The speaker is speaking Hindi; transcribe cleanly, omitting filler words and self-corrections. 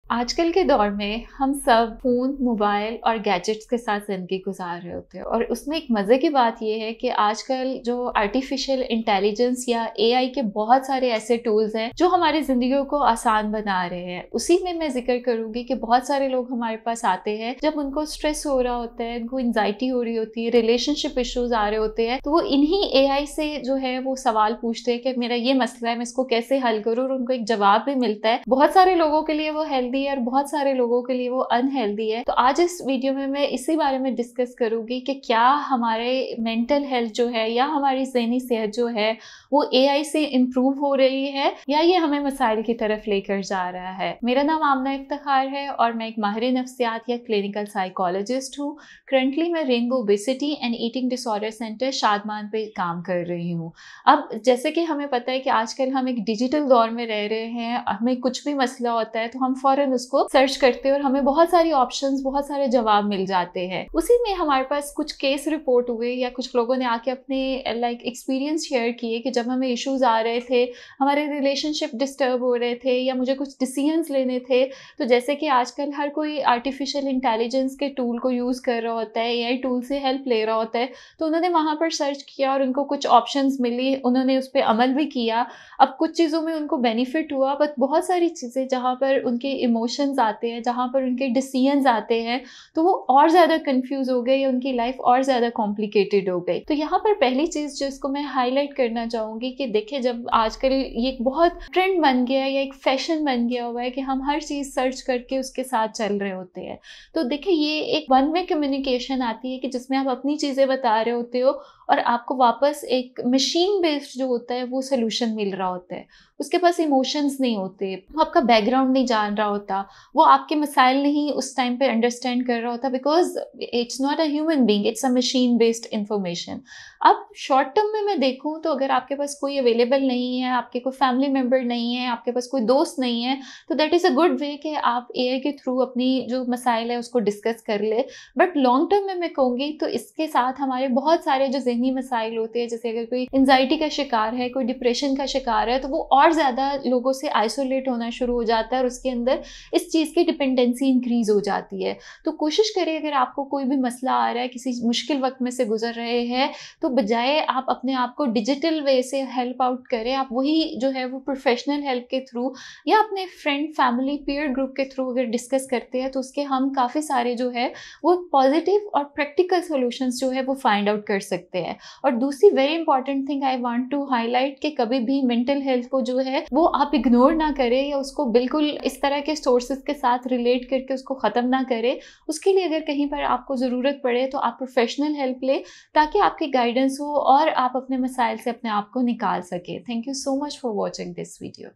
आजकल के दौर में हम सब फ़ोन, मोबाइल और गैजेट्स के साथ ज़िंदगी गुज़ार रहे होते हैं और उसमें एक मज़े की बात ये है कि आजकल जो आर्टिफ़िशियल इंटेलिजेंस या एआई के बहुत सारे ऐसे टूल्स हैं जो हमारी ज़िंदगियों को आसान बना रहे हैं। उसी में मैं ज़िक्र करूँगी कि बहुत सारे लोग हमारे पास आते हैं जब उनको स्ट्रेस हो रहा होता है, उनको एंग्ज़ायटी हो रही होती है, रिलेशनशिप इश्यूज़ आ रहे होते हैं, तो वो इन्हीं एआई से जो है वो सवाल पूछते हैं कि मेरा ये मसला है, मैं इसको कैसे हल करूँ, और उनको एक जवाब भी मिलता है। बहुत सारे लोगों के लिए वो हेल्दी है और बहुत सारे लोगों के लिए वो अनहेल्दी है। तो आज इस वीडियो में मैं इसी बारे में डिस्कस करूंगी कि क्या हमारे मेंटल हेल्थ जो है या हमारी ज़हनी सेहत जो है वो एआई से इम्प्रूव हो रही है या ये हमें मसाइल की तरफ लेकर जा रहा है। मेरा नाम आमना इफ्तिखार है और मैं एक माहिर नफ्सियात या क्लिनिकल साइकोलॉजिस्ट हूँ। करंटली मैं rainbow obesity and eating disorder centre Shadman पे काम कर रही हूँ। अब जैसे कि हमें पता है कि आजकल हम एक डिजिटल दौर में रह रहे हैं, हमें कुछ भी मसला होता है तो हम फौरन उसको सर्च करते हैं और हमें बहुत सारी ऑप्शंस, बहुत सारे जवाब मिल जाते हैं। उसी में हमारे पास कुछ केस रिपोर्ट हुए या कुछ लोगों ने आके अपने एक्सपीरियंस शेयर किए कि जब हमें इश्यूज आ रहे थे, हमारे रिलेशनशिप डिस्टर्ब हो रहे थे या मुझे कुछ डिसीजंस लेने थे, तो जैसे कि आजकल हर कोई आर्टिफिशियल इंटेलिजेंस के टूल को यूज़ कर रहा होता है, एआई टूल से हेल्प ले रहा होता है, तो उन्होंने वहाँ पर सर्च किया और उनको कुछ ऑप्शंस मिली, उन्होंने उस पर अमल भी किया। अब कुछ चीज़ों में उनको बेनिफिट हुआ, बट बहुत सारी चीज़ें जहाँ पर उनके इमोशंस आते हैं, जहाँ पर उनके डिसीजंस आते हैं, तो वो और ज़्यादा कंफ्यूज हो गए या उनकी लाइफ और ज़्यादा कॉम्प्लिकेटेड हो गई। तो यहाँ पर पहली चीज़ जो इसको मैं हाईलाइट करना चाहूँगी कि देखिए, जब आजकल ये एक बहुत ट्रेंड बन गया है या एक फैशन बन गया हुआ है कि हम हर चीज़ सर्च करके उसके साथ चल रहे होते हैं, तो देखिए ये एक वन वे कम्युनिकेशन आती है कि जिसमें आप अपनी चीज़ें बता रहे होते हो और आपको वापस एक मशीन बेस्ड जो होता है वो सोल्यूशन मिल रहा होता है। उसके पास इमोशंस नहीं होते, वो आपका बैकग्राउंड नहीं जान रहा होता, वो आपके मसाइल नहीं उस टाइम पे अंडरस्टैंड कर रहा होता, because it's not a human being, it's a machine based information. अब शॉर्ट टर्म में मैं देखूं तो अगर आपके पास कोई अवेलेबल नहीं है, आपके कोई फैमिली मेम्बर नहीं है, आपके पास कोई दोस्त नहीं है, तो that is a good way कि आप एआई के थ्रू अपनी जो मसाइल है उसको डिस्कस कर ले। बट लॉन्ग टर्म में मैं कहूँगी तो इसके साथ हमारे बहुत सारे जो ज़हनी मसाइल होते हैं, जैसे अगर कोई एंग्जाइटी का शिकार है, कोई डिप्रेशन का शिकार है, तो वो और ज़्यादा लोगों से आइसोलेट होना शुरू हो जाता है और उसके अंदर इस चीज़ की डिपेंडेंसी इंक्रीज हो जाती है। तो कोशिश करें, अगर आपको कोई भी मसला आ रहा है, किसी मुश्किल वक्त में से गुजर रहे हैं, तो बजाय आप अपने आप को डिजिटल वे से हेल्प आउट करें, आप वही जो है वो प्रोफेशनल हेल्प के थ्रू या अपने फ्रेंड, फैमिली, पीयर ग्रुप के थ्रू अगर डिस्कस करते हैं, तो उसके हम काफ़ी सारे जो है वो पॉजिटिव और प्रैक्टिकल सॉल्यूशंस जो है वो फाइंड आउट कर सकते हैं। और दूसरी very important thing I want to highlight कि कभी भी मेंटल हेल्थ को जो है वो आप इग्नोर ना करें या उसको बिल्कुल इस तरह के सोर्सेज के साथ रिलेट करके उसको ख़त्म ना करें। उसके लिए अगर कहीं पर आपको ज़रूरत पड़े तो आप प्रोफेशनल हेल्प लें, ताकि आपकी गाइडेंस हो और आप अपने मसाइल से अपने आप को निकाल सकें। Thank you so much for watching this video.